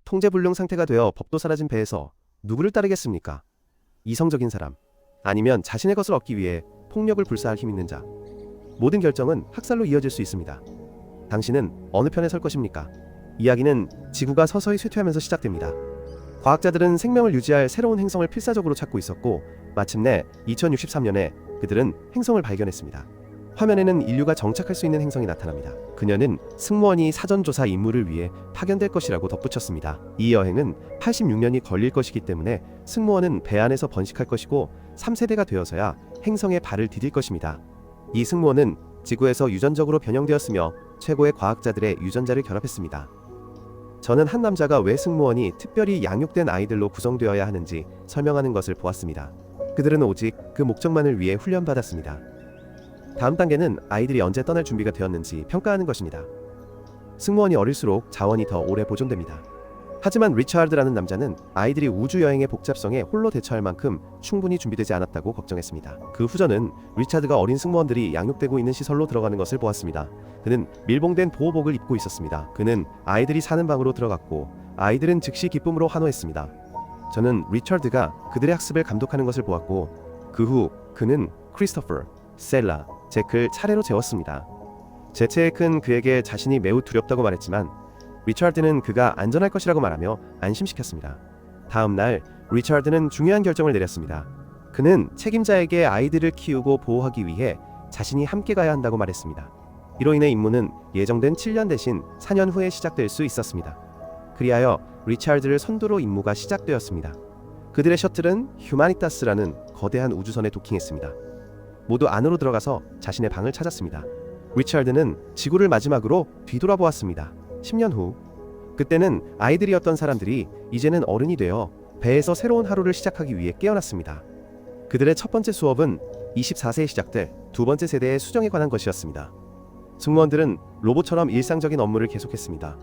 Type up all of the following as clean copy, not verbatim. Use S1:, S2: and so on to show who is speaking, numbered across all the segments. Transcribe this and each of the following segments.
S1: 통제불능 상태가 되어 법도 사라진 배에서 누구를 따르겠습니까? 이성적인 사람, 아니면 자신의 것을 얻기 위해 폭력을 불사할 힘 있는 자. 모든 결정은 학살로 이어질 수 있습니다. 당신은 어느 편에 설 것입니까? 이야기는 지구가 서서히 쇠퇴하면서 시작됩니다. 과학자들은 생명을 유지할 새로운 행성을 필사적으로 찾고 있었고, 마침내 2063년에 그들은 행성을 발견했습니다. 화면에는 인류가 정착할 수 있는 행성이 나타납니다. 그녀는 승무원이 사전조사 임무를 위해 파견될 것이라고 덧붙였습니다. 이 여행은 86년이 걸릴 것이기 때문에 승무원은 배 안에서 번식할 것이고 3세대가 되어서야 행성에 발을 디딜 것입니다. 이 승무원은 지구에서 유전적으로 변형되었으며 최고의 과학자들의 유전자를 결합했습니다. 저는 한 남자가 왜 승무원이 특별히 양육된 아이들로 구성되어야 하는지 설명하는 것을 보았습니다. 그들은 오직 그 목적만을 위해 훈련받았습니다. 다음 단계는 아이들이 언제 떠날 준비가 되었는지 평가하는 것입니다. 승무원이 어릴수록 자원이 더 오래 보존됩니다. 하지만 리처드라는 남자는 아이들이 우주여행의 복잡성에 홀로 대처할 만큼 충분히 준비되지 않았다고 걱정했습니다. 그 후전은 리처드가 어린 승무원들이 양육되고 있는 시설로 들어가는 것을 보았습니다. 그는 밀봉된 보호복을 입고 있었습니다. 그는 아이들이 사는 방으로 들어갔고 아이들은 즉시 기쁨으로 환호했습니다. 저는 리처드가 그들의 학습을 감독하는 것을 보았고 그 후 그는 크리스토퍼, 셀라, 잭을 차례로 재웠습니다. 제체크는 그에게 자신이 매우 두렵다고 말했지만 리처드는 그가 안전할 것이라고 말하며 안심시켰습니다. 다음 날 리처드는 중요한 결정을 내렸습니다. 그는 책임자에게 아이들을 키우고 보호하기 위해 자신이 함께 가야 한다고 말했습니다. 이로 인해 임무는 예정된 7년 대신 4년 후에 시작될 수 있었습니다. 그리하여 리처드를 선두로 임무가 시작되었습니다. 그들의 셔틀은 휴마니타스라는 거대한 우주선에 도킹했습니다. 모두 안으로 들어가서 자신의 방을 찾았습니다. 리처드는 지구를 마지막으로 뒤돌아보았습니다. 10년 후, 그때는 아이들이었던 사람들이 이제는 어른이 되어 배에서 새로운 하루를 시작하기 위해 깨어났습니다. 그들의 첫 번째 수업은 24세에 시작될 두 번째 세대의 수정에 관한 것이었습니다. 승무원들은 로봇처럼 일상적인 업무를 계속했습니다.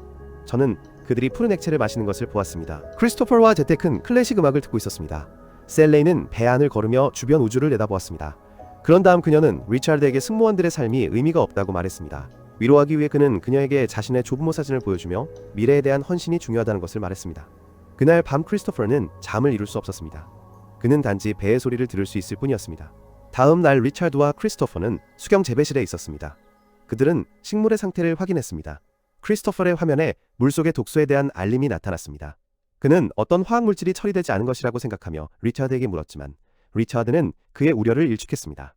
S1: 저는 그들이 푸른 액체를 마시는 것을 보았습니다. 크리스토퍼와 제텍은 클래식 음악을 듣고 있었습니다. 셀레이는 배 안을 걸으며 주변 우주를 내다보았습니다. 그런 다음 그녀는 리처드에게 승무원들의 삶이 의미가 없다고 말했습니다. 위로하기 위해 그는 그녀에게 자신의 조부모 사진을 보여주며 미래에 대한 헌신이 중요하다는 것을 말했습니다. 그날 밤 크리스토퍼는 잠을 이룰 수 없었습니다. 그는 단지 배의 소리를 들을 수 있을 뿐이었습니다. 다음 날 리처드와 크리스토퍼는 수경 재배실에 있었습니다. 그들은 식물의 상태를 확인했습니다. 크리스토퍼의 화면에 물속의 독소에 대한 알림이 나타났습니다. 그는 어떤 화학물질이 처리되지 않은 것이라고 생각하며 리처드에게 물었지만 리처드는 그의 우려를 일축했습니다.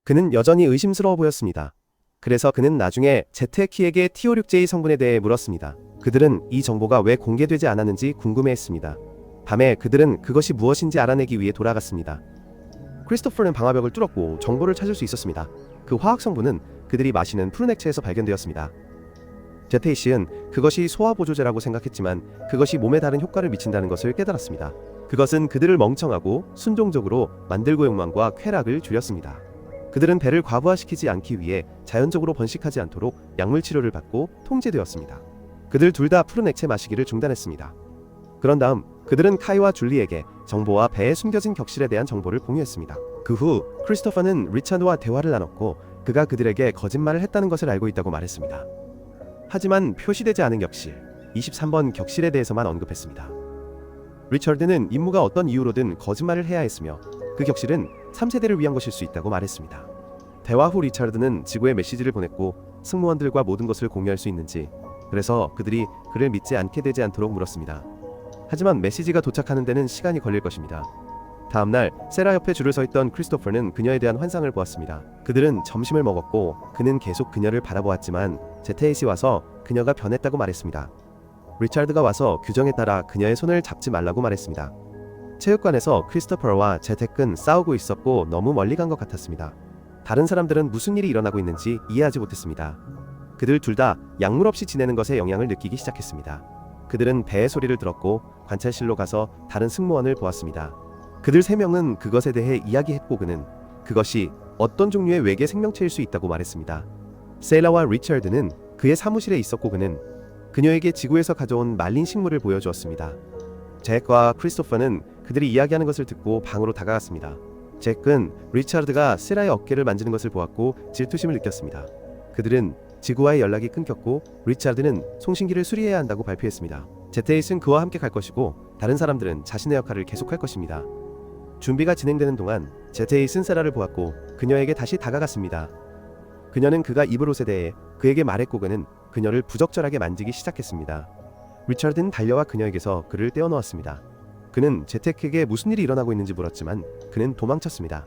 S1: 그는 여전히 의심스러워 보였습니다. 그래서 그는 나중에 제테키에게 T56J 성분에 대해 물었습니다. 그들은 이 정보가 왜 공개되지 않았는지 궁금해했습니다. 밤에 그들은 그것이 무엇인지 알아내기 위해 돌아갔습니다. 크리스토퍼는 방화벽을 뚫었고 정보를 찾을 수 있었습니다. 그 화학 성분은 그들이 마시는 푸른 액체에서 발견되었습니다. 제테이씨는 그것이 소화보조제라고 생각했지만 그것이 몸에 다른 효과를 미친다는 것을 깨달았습니다. 그것은 그들을 멍청하고 순종적으로 만들고 욕망과 쾌락을 줄였습니다. 그들은 배를 과부하시키지 않기 위해 자연적으로 번식하지 않도록 약물 치료를 받고 통제되었습니다. 그들 둘 다 푸른 액체 마시기를 중단했습니다. 그런 다음 그들은 카이와 줄리에게 정보와 배에 숨겨진 격실에 대한 정보를 공유했습니다. 그 후 크리스토퍼는 리처드와 대화를 나눴고 그가 그들에게 거짓말을 했다는 것을 알고 있다고 말했습니다. 하지만 표시되지 않은 격실, 23번 격실에 대해서만 언급했습니다. 리처드는 임무가 어떤 이유로든 거짓말을 해야 했으며 그 격실은 3세대를 위한 것일 수 있다고 말했습니다. 대화 후 리처드는 지구에 메시지를 보냈고 승무원들과 모든 것을 공유할 수 있는지, 그래서 그들이 그를 믿지 않게 되지 않도록 물었습니다. 하지만 메시지가 도착하는 데는 시간이 걸릴 것입니다. 다음날 세라 옆에 줄을 서 있던 크리스토퍼는 그녀에 대한 환상을 보았습니다. 그들은 점심을 먹었고 그는 계속 그녀를 바라보았지만 제테이시 와서 그녀가 변했다고 말했습니다. 리처드가 와서 규정에 따라 그녀의 손을 잡지 말라고 말했습니다. 체육관에서 크리스토퍼와 제텍은 싸우고 있었고 너무 멀리 간 것 같았습니다. 다른 사람들은 무슨 일이 일어나고 있는지 이해하지 못했습니다. 그들 둘 다 약물 없이 지내는 것에 영향을 느끼기 시작했습니다. 그들은 배의 소리를 들었고 관찰실로 가서 다른 승무원을 보았습니다. 그들 3명은 그것에 대해 이야기했고 그는 그것이 어떤 종류의 외계 생명체일 수 있다고 말했습니다. 셀라와 리처드는 그의 사무실에 있었고 그는 그녀에게 지구에서 가져온 말린 식물을 보여주었습니다. 잭과 크리스토퍼는 그들이 이야기하는 것을 듣고 방으로 다가갔습니다. 잭은 리처드가 셀라의 어깨를 만지는 것을 보았고 질투심을 느꼈습니다. 그들은 지구와의 연락이 끊겼고 리처드는 송신기를 수리해야 한다고 발표했습니다. 제테이스는 그와 함께 갈 것이고 다른 사람들은 자신의 역할을 계속할 것입니다. 준비가 진행되는 동안 제테이스는 세라를 보았고 그녀에게 다시 다가갔습니다. 그녀는 그가 입을 옷에 대해 그에게 말했고 그는 그녀를 부적절하게 만지기 시작했습니다. 리처드는 달려와 그녀에게서 그를 떼어놓았습니다. 그는 제텍에게 무슨 일이 일어나고 있는지 물었지만 그는 도망쳤습니다.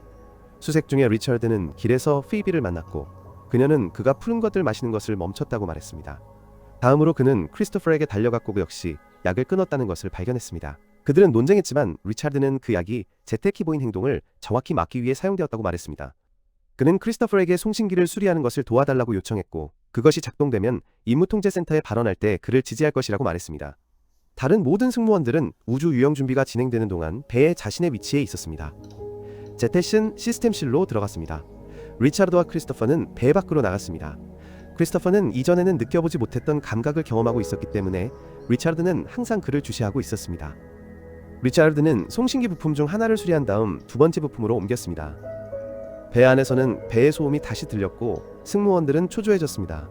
S1: 수색 중에 리처드는 길에서 피비를 만났고 그녀는 그가 푸른 것들 마시는 것을 멈췄다고 말했습니다. 다음으로 그는 크리스토퍼에게 달려갔고 그 역시 약을 끊었다는 것을 발견했습니다. 그들은 논쟁했지만 리차드는 그 약이 제텍이 보인 행동을 정확히 막기 위해 사용되었다고 말했습니다. 그는 크리스토퍼에게 송신기를 수리하는 것을 도와달라고 요청했고 그것이 작동되면 임무통제센터에 발언할 때 그를 지지할 것이라고 말했습니다. 다른 모든 승무원들은 우주 유영 준비가 진행되는 동안 배의 자신의 위치에 있었습니다. 제테는 시스템실로 들어갔습니다. 리차드와 크리스토퍼는 배 밖으로 나갔습니다. 크리스토퍼는 이전에는 느껴보지 못했던 감각을 경험하고 있었기 때문에 리차드는 항상 그를 주시하고 있었습니다. 리차드는 송신기 부품 중 하나를 수리한 다음 두 번째 부품으로 옮겼습니다. 배 안에서는 배의 소음이 다시 들렸고 승무원들은 초조해졌습니다.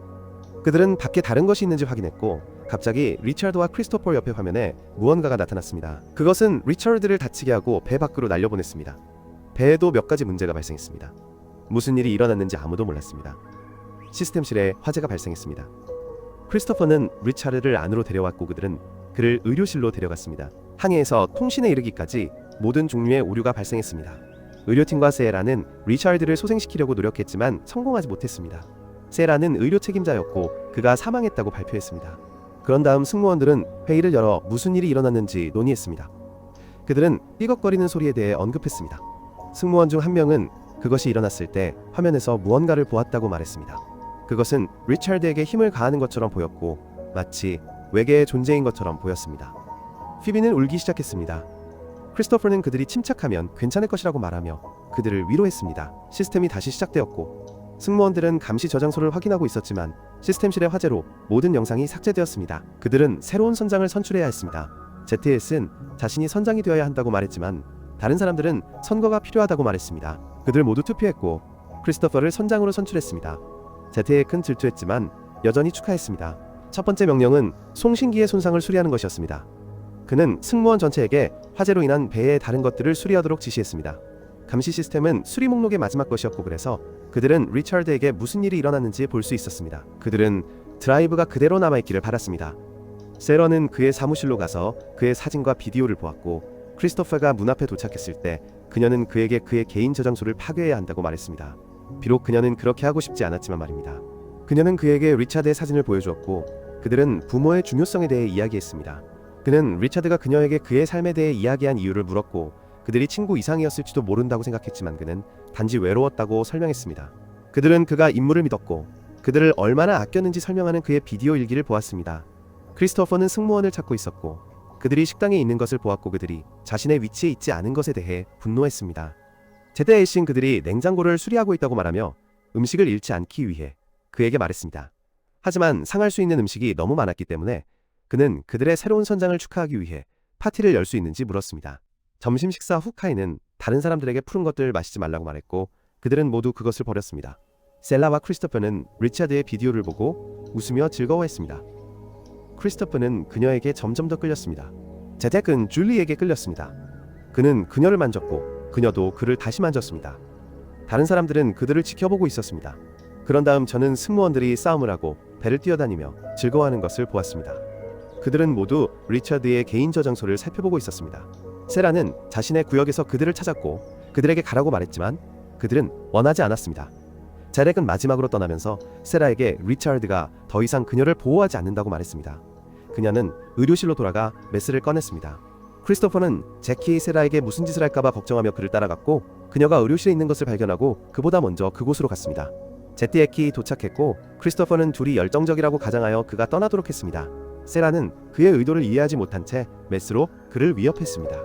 S1: 그들은 밖에 다른 것이 있는지 확인했고 갑자기 리차드와 크리스토퍼 옆에 화면에 무언가가 나타났습니다. 그것은 리차드를 다치게 하고 배 밖으로 날려보냈습니다. 배에도 몇 가지 문제가 발생했습니다. 무슨 일이 일어났는지 아무도 몰랐습니다. 시스템실에 화재가 발생했습니다. 크리스토퍼는 리차드를 안으로 데려왔고 그들은 그를 의료실로 데려갔습니다. 항해에서 통신에 이르기까지 모든 종류의 오류가 발생했습니다. 의료팀과 세라는 리차드를 소생시키려고 노력했지만 성공하지 못했습니다. 세라는 의료 책임자였고 그가 사망했다고 발표했습니다. 그런 다음 승무원들은 회의를 열어 무슨 일이 일어났는지 논의했습니다. 그들은 삐걱거리는 소리에 대해 언급했습니다. 승무원 중 한 명은 그것이 일어났을 때 화면에서 무언가를 보았다고 말했습니다. 그것은 리차드에게 힘을 가하는 것처럼 보였고 마치 외계의 존재인 것처럼 보였습니다. 피비는 울기 시작했습니다. 크리스토퍼는 그들이 침착하면 괜찮을 것이라고 말하며 그들을 위로했습니다. 시스템이 다시 시작되었고 승무원들은 감시 저장소를 확인하고 있었지만 시스템실의 화재로 모든 영상이 삭제되었습니다. 그들은 새로운 선장을 선출해야 했습니다. 제트에스는 자신이 선장이 되어야 한다고 말했지만 다른 사람들은 선거가 필요하다고 말했습니다. 그들 모두 투표했고 크리스토퍼를 선장으로 선출했습니다. 제트에스는 질투했지만 여전히 축하했습니다. 첫 번째 명령은 송신기의 손상을 수리하는 것이었습니다. 그는 승무원 전체에게 화재로 인한 배의 다른 것들을 수리하도록 지시했습니다. 감시 시스템은 수리 목록의 마지막 것이었고 그래서 그들은 리차드에게 무슨 일이 일어났는지 볼 수 있었습니다. 그들은 드라이브가 그대로 남아있기를 바랐습니다. 세러는 그의 사무실로 가서 그의 사진과 비디오를 보았고 크리스토퍼가 문 앞에 도착했을 때 그녀는 그에게 그의 개인 저장소를 파괴해야 한다고 말했습니다. 비록 그녀는 그렇게 하고 싶지 않았지만 말입니다. 그녀는 그에게 리차드의 사진을 보여주었고 그들은 부모의 중요성에 대해 이야기했습니다. 그는 리차드가 그녀에게 그의 삶에 대해 이야기한 이유를 물었고 그들이 친구 이상이었을지도 모른다고 생각했지만 그는 단지 외로웠다고 설명했습니다. 그들은 그가 인물을 믿었고 그들을 얼마나 아꼈는지 설명하는 그의 비디오 일기를 보았습니다. 크리스토퍼는 승무원을 찾고 있었고 그들이 식당에 있는 것을 보았고 그들이 자신의 위치에 있지 않은 것에 대해 분노했습니다. 제때 애신 그들이 냉장고를 수리하고 있다고 말하며 음식을 잃지 않기 위해 그에게 말했습니다. 하지만 상할 수 있는 음식이 너무 많았기 때문에 그는 그들의 새로운 선장을 축하하기 위해 파티를 열 수 있는지 물었습니다. 점심 식사 후 카이는 다른 사람들에게 푸른 것들을 마시지 말라고 말했고 그들은 모두 그것을 버렸습니다. 셀라와 크리스토퍼는 리차드의 비디오를 보고 웃으며 즐거워했습니다. 크리스토퍼는 그녀에게 점점 더 끌렸습니다. 제텍은 줄리에게 끌렸습니다. 그는 그녀를 만졌고 그녀도 그를 다시 만졌습니다. 다른 사람들은 그들을 지켜보고 있었습니다. 그런 다음 저는 승무원들이 싸움을 하고 배를 뛰어다니며 즐거워하는 것을 보았습니다. 그들은 모두 리차드의 개인 저장소를 살펴보고 있었습니다. 세라는 자신의 구역에서 그들을 찾았고 그들에게 가라고 말했지만 그들은 원하지 않았습니다. 제렉은 마지막으로 떠나면서 세라에게 리차드가 더 이상 그녀를 보호하지 않는다고 말했습니다. 그녀는 의료실로 돌아가 메스를 꺼냈습니다. 크리스토퍼는 제키 세라에게 무슨 짓을 할까봐 걱정하며 그를 따라갔고 그녀가 의료실에 있는 것을 발견하고 그보다 먼저 그곳으로 갔습니다. 제티에키 도착했고 크리스토퍼는 둘이 열정적이라고 가장하여 그가 떠나도록 했습니다. 세라는 그의 의도를 이해하지 못한 채 메스로 그를 위협했습니다.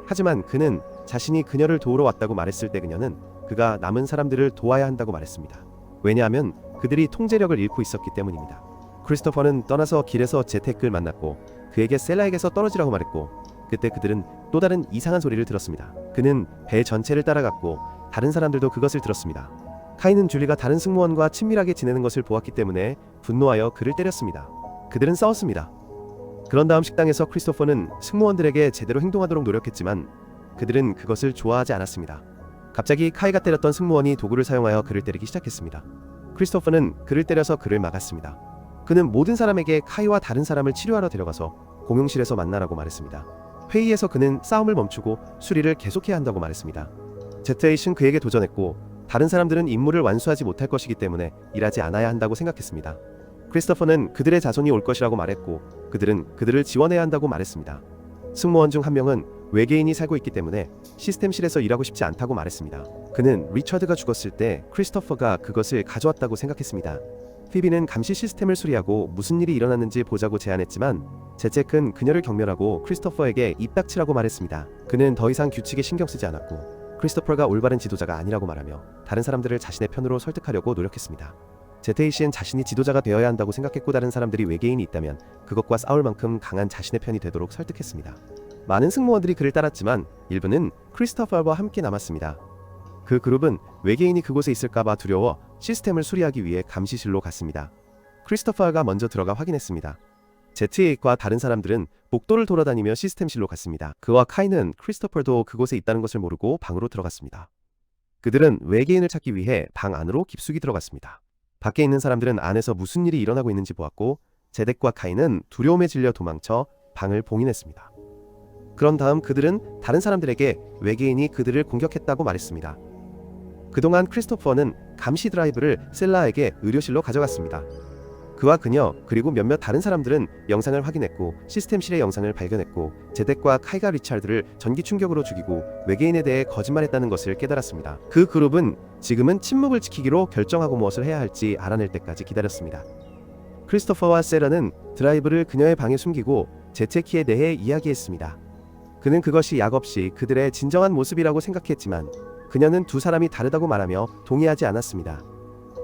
S1: 하지만 그는 자신이 그녀를 도우러 왔다고 말했을 때 그녀는 그가 남은 사람들을 도와야 한다고 말했습니다. 왜냐하면 그들이 통제력을 잃고 있었기 때문입니다. 크리스토퍼는 떠나서 길에서 제텍을 만났고 그에게 셀라에게서 떨어지라고 말했고 그때 그들은 또 다른 이상한 소리를 들었습니다. 그는 배 전체를 따라갔고 다른 사람들도 그것을 들었습니다. 카이는 줄리가 다른 승무원과 친밀하게 지내는 것을 보았기 때문에 분노하여 그를 때렸습니다. 그들은 싸웠습니다. 그런 다음 식당에서 크리스토퍼는 승무원들에게 제대로 행동하도록 노력했지만 그들은 그것을 좋아하지 않았습니다. 갑자기 카이가 때렸던 승무원이 도구를 사용하여 그를 때리기 시작했습니다. 크리스토퍼는 그를 때려서 그를 막았습니다. 그는 모든 사람에게 카이와 다른 사람을 치료하러 데려가서 공용실에서 만나라고 말했습니다. 회의에서 그는 싸움을 멈추고 수리를 계속해야 한다고 말했습니다. 제트에이신 그에게 도전했고 다른 사람들은 임무를 완수하지 못할 것이기 때문에 일하지 않아야 한다고 생각했습니다. 크리스토퍼는 그들의 자손이 올 것이라고 말했고 그들은 그들을 지원해야 한다고 말했습니다. 승무원 중 한 명은 외계인이 살고 있기 때문에 시스템실에서 일하고 싶지 않다고 말했습니다. 그는 리처드가 죽었을 때 크리스토퍼가 그것을 가져왔다고 생각했습니다. 피비는 감시 시스템을 수리하고 무슨 일이 일어났는지 보자고 제안했지만 제잭은 그녀를 경멸하고 크리스토퍼에게 입 닥치라고 말했습니다. 그는 더 이상 규칙에 신경 쓰지 않았고 크리스토퍼가 올바른 지도자가 아니라고 말하며 다른 사람들을 자신의 편으로 설득하려고 노력했습니다. 제테이시는 자신이 지도자가 되어야 한다고 생각했고 다른 사람들이 외계인이 있다면 그것과 싸울 만큼 강한 자신의 편이 되도록 설득했습니다. 많은 승무원들이 그를 따랐지만 일부는 크리스토퍼와 함께 남았습니다. 그 그룹은 외계인이 그곳에 있을까봐 두려워 시스템을 수리하기 위해 감시실로 갔습니다. 크리스토퍼가 먼저 들어가 확인했습니다. 제트에이과 다른 사람들은 복도를 돌아다니며 시스템실로 갔습니다. 그와 카이는 크리스토퍼도 그곳에 있다는 것을 모르고 방으로 들어갔습니다. 그들은 외계인을 찾기 위해 방 안으로 깊숙이 들어갔습니다. 밖에 있는 사람들은 안에서 무슨 일이 일어나고 있는지 보았고 제덱과 카이는 두려움에 질려 도망쳐 방을 봉인했습니다. 그런 다음 그들은 다른 사람들에게 외계인이 그들을 공격했다고 말했습니다. 그동안 크리스토퍼는 감시 드라이브를 셀라에게 의료실로 가져갔습니다. 그와 그녀 그리고 몇몇 다른 사람들은 영상을 확인했고 시스템실의 영상을 발견했고 제덱과 카이가 리차드를 전기 충격으로 죽이고 외계인에 대해 거짓말했다는 것을 깨달았습니다. 그 그룹은 지금은 침묵을 지키기로 결정하고 무엇을 해야 할지 알아낼 때까지 기다렸습니다. 크리스토퍼와 세라는 드라이브를 그녀의 방에 숨기고 제체키에 대해 이야기했습니다. 그는 그것이 약없이 그들의 진정한 모습이라고 생각했지만 그녀는 두 사람이 다르다고 말하며 동의하지 않았습니다.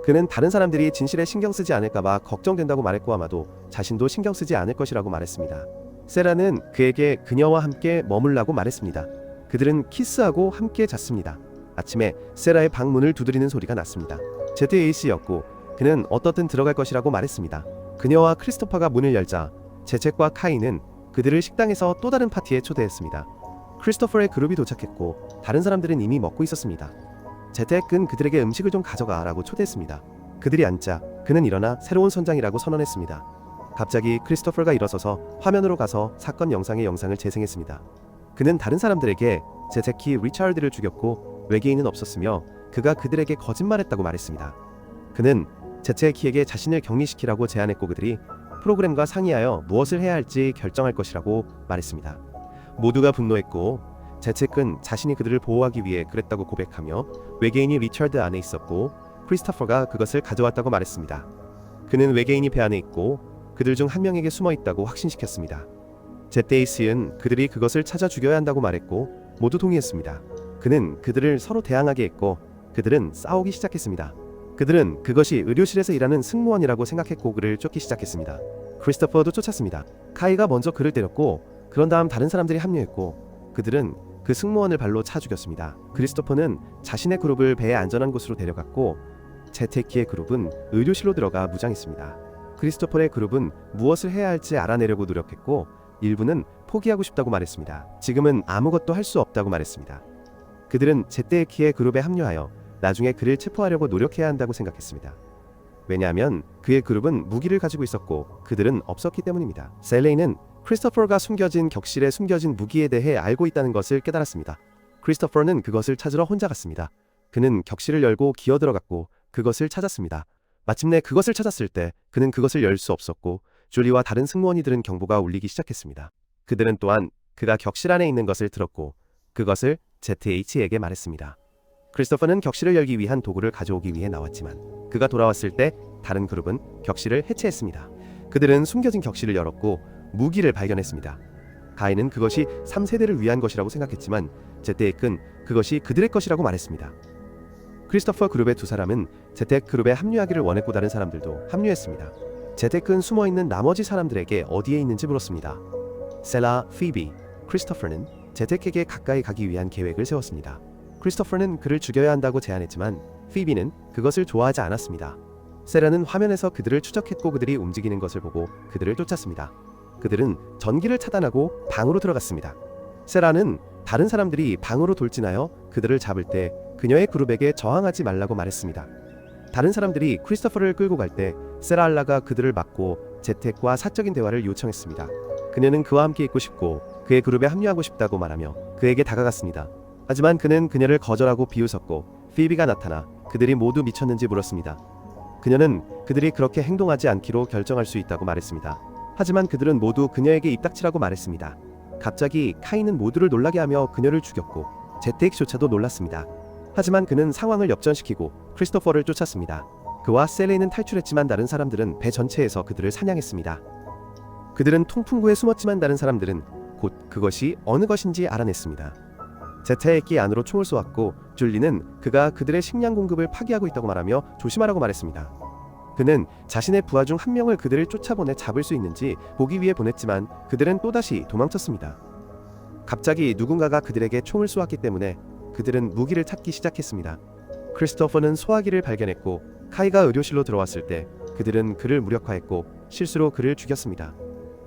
S1: 그는 다른 사람들이 진실에 신경 쓰지 않을까봐 걱정된다고 말했고 아마도 자신도 신경 쓰지 않을 것이라고 말했습니다. 세라는 그에게 그녀와 함께 머물라고 말했습니다. 그들은 키스하고 함께 잤습니다. 아침에 세라의 방 문을 두드리는 소리가 났습니다. 제트에이스였고 그는 어떻든 들어갈 것이라고 말했습니다. 그녀와 크리스토퍼가 문을 열자 제책과 카이는 그들을 식당에서 또 다른 파티에 초대했습니다. 크리스토퍼의 그룹이 도착했고 다른 사람들은 이미 먹고 있었습니다. 제텍은 그들에게 음식을 좀 가져가 라고 초대했습니다. 그들이 앉자 그는 일어나 새로운 선장이라고 선언했습니다. 갑자기 크리스토퍼가 일어서서 화면으로 가서 사건 영상의 영상을 재생했습니다. 그는 다른 사람들에게 제텍이 리차드를 죽였고 외계인은 없었으며 그가 그들에게 거짓말했다고 말했습니다. 그는 제테키에게 자신을 격리시키라고 제안했고 그들이 프로그램과 상의하여 무엇을 해야 할지 결정할 것이라고 말했습니다. 모두가 분노했고 제책은 자신이 그들을 보호하기 위해 그랬다고 고백하며 외계인이 리처드 안에 있었고 크리스토퍼가 그것을 가져왔다고 말했습니다. 그는 외계인이 배 안에 있고 그들 중 한 명에게 숨어 있다고 확신시켰습니다. 제테이스는 그들이 그것을 찾아 죽여야 한다고 말했고 모두 동의했습니다. 그는 그들을 서로 대항하게 했고 그들은 싸우기 시작했습니다. 그들은 그것이 의료실에서 일하는 승무원이라고 생각했고 그를 쫓기 시작했습니다. 크리스토퍼도 쫓았습니다. 카이가 먼저 그를 때렸고 그런 다음 다른 사람들이 합류했고 그들은 그 승무원을 발로 차 죽였습니다. 크리스토퍼는 자신의 그룹을 배에 안전한 곳으로 데려갔고 제테키의 그룹은 의료실로 들어가 무장했습니다. 크리스토퍼의 그룹은 무엇을 해야 할지 알아내려고 노력했고 일부는 포기하고 싶다고 말했습니다. 지금은 아무것도 할 수 없다고 말했습니다. 그들은 제테키의 그룹에 합류하여 나중에 그를 체포하려고 노력해야 한다고 생각했습니다. 왜냐하면 그의 그룹은 무기를 가지고 있었고 그들은 없었기 때문입니다. 셀레이는 크리스토퍼가 숨겨진 격실에 숨겨진 무기에 대해 알고 있다는 것을 깨달았습니다. 크리스토퍼는 그것을 찾으러 혼자 갔습니다. 그는 격실을 열고 기어 들어갔고 그것을 찾았습니다. 마침내 그것을 찾았을 때 그는 그것을 열 수 없었고 줄리와 다른 승무원이 들은 경보가 울리기 시작했습니다. 그들은 또한 그가 격실 안에 있는 것을 들었고 그것을 ZH에게 말했습니다. 크리스토퍼는 격실을 열기 위한 도구를 가져오기 위해 나왔지만 그가 돌아왔을 때 다른 그룹은 격실을 해체했습니다. 그들은 숨겨진 격실을 열었고 무기를 발견했습니다. 가인은 그것이 3세대를 위한 것이라고 생각했지만 제테크는 그것이 그들의 것이라고 말했습니다. 크리스토퍼 그룹의 두 사람은 제텍 그룹에 합류하기를 원했고 다른 사람들도 합류했습니다. 제테크는 숨어있는 나머지 사람들에게 어디에 있는지 물었습니다. 셀라, 피비, 크리스토퍼는 제텍에게 가까이 가기 위한 계획을 세웠습니다. 크리스토퍼는 그를 죽여야 한다고 제안했지만 피비는 그것을 좋아하지 않았습니다. 셀라는 화면에서 그들을 추적했고 그들이 움직이는 것을 보고 그들을 쫓았습니다. 그들은 전기를 차단하고 방으로 들어갔습니다. 세라는 다른 사람들이 방으로 돌진하여 그들을 잡을 때 그녀의 그룹에게 저항하지 말라고 말했습니다. 다른 사람들이 크리스토퍼를 끌고 갈 때 세라알라가 그들을 막고 제택과 사적인 대화를 요청했습니다. 그녀는 그와 함께 있고 싶고 그의 그룹에 합류하고 싶다고 말하며 그에게 다가갔습니다. 하지만 그는 그녀를 거절하고 비웃었고 피비가 나타나 그들이 모두 미쳤는지 물었습니다. 그녀는 그들이 그렇게 행동하지 않기로 결정할 수 있다고 말했습니다. 하지만 그들은 모두 그녀에게 입닥치라고 말했습니다. 갑자기 카인은 모두를 놀라게 하며 그녀를 죽였고 제텍조차도 놀랐습니다. 하지만 그는 상황을 역전시키고 크리스토퍼를 쫓았습니다. 그와 셀레이는 탈출했지만 다른 사람들은 배 전체에서 그들을 사냥했습니다. 그들은 통풍구에 숨었지만 다른 사람들은 곧 그것이 어느 것인지 알아냈습니다. 제타의 끼 안으로 총을 쏘았고 줄리는 그가 그들의 식량 공급을 파기하고 있다고 말하며 조심하라고 말했습니다. 그는 자신의 부하 중 한 명을 그들을 쫓아보내 잡을 수 있는지 보기 위해 보냈지만 그들은 또다시 도망쳤습니다. 갑자기 누군가가 그들에게 총을 쏘았기 때문에 그들은 무기를 찾기 시작했습니다. 크리스토퍼는 소화기를 발견했고 카이가 의료실로 들어왔을 때 그들은 그를 무력화했고 실수로 그를 죽였습니다.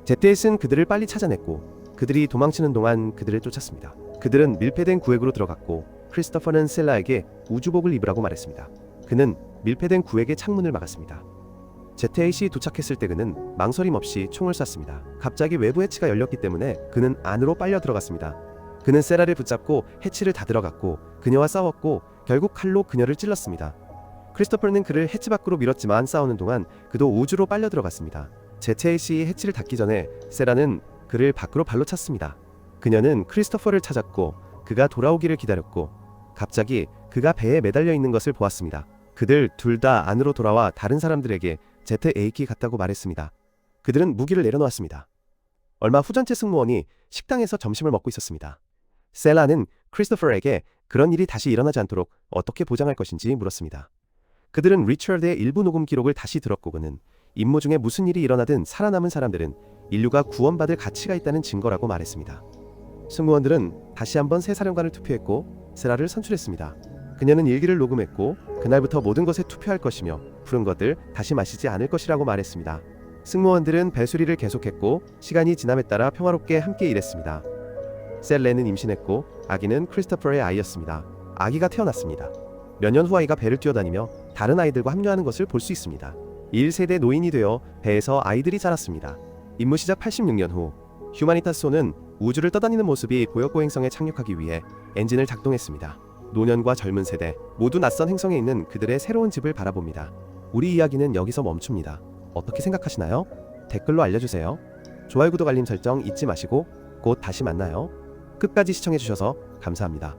S1: 제테잇은 그들을 빨리 찾아냈고 그들이 도망치는 동안 그들을 쫓았습니다. 그들은 밀폐된 구획으로 들어갔고 크리스토퍼는 셀라에게 우주복을 입으라고 말했습니다. 그는 밀폐된 구획의 창문을 막았습니다. 제테잇이 도착했을 때 그는 망설임 없이 총을 쐈습니다. 갑자기 외부 해치가 열렸기 때문에 그는 안으로 빨려 들어갔습니다. 그는 세라를 붙잡고 해치를 다 들어갔고 그녀와 싸웠고 결국 칼로 그녀를 찔렀습니다. 크리스토퍼는 그를 해치 밖으로 밀었지만 싸우는 동안 그도 우주로 빨려 들어갔습니다. 제테잇이 해치를 닫기 전에 세라는 그를 밖으로 발로 찼습니다. 그녀는 크리스토퍼를 찾았고 그가 돌아오기를 기다렸고 갑자기 그가 배에 매달려 있는 것을 보았습니다. 그들 둘 다 안으로 돌아와 다른 사람들에게 제트에이키 같다고 말했습니다. 그들은 무기를 내려놓았습니다. 얼마 후 전체 승무원이 식당에서 점심을 먹고 있었습니다. 셀라는 크리스토퍼에게 그런 일이 다시 일어나지 않도록 어떻게 보장할 것인지 물었습니다. 그들은 리처드의 일부 녹음 기록을 다시 들었고 그는 임무 중에 무슨 일이 일어나든 살아남은 사람들은 인류가 구원받을 가치가 있다는 증거라고 말했습니다. 승무원들은 다시 한번 새 사령관을 투표했고 세라를 선출했습니다. 그녀는 일기를 녹음했고 그날부터 모든 것에 투표할 것이며 푸른 것들 다시 마시지 않을 것이라고 말했습니다. 승무원들은 배수리를 계속했고 시간이 지남에 따라 평화롭게 함께 일했습니다. 셀레는 임신했고 아기는 크리스토퍼의 아이였습니다. 아기가 태어났습니다. 몇 년 후 아이가 배를 뛰어다니며 다른 아이들과 합류하는 것을 볼 수 있습니다. 1세대 노인이 되어 배에서 아이들이 자랐습니다. 임무 시작 86년 후 휴마니타스호는 우주를 떠다니는 모습이 보였고 행성에 착륙하기 위해 엔진을 작동했습니다. 노년과 젊은 세대 모두 낯선 행성에 있는 그들의 새로운 집을 바라봅니다. 우리 이야기는 여기서 멈춥니다. 어떻게 생각하시나요? 댓글로 알려주세요. 좋아요, 구독, 알림 설정 잊지 마시고 곧 다시 만나요. 끝까지 시청해주셔서 감사합니다.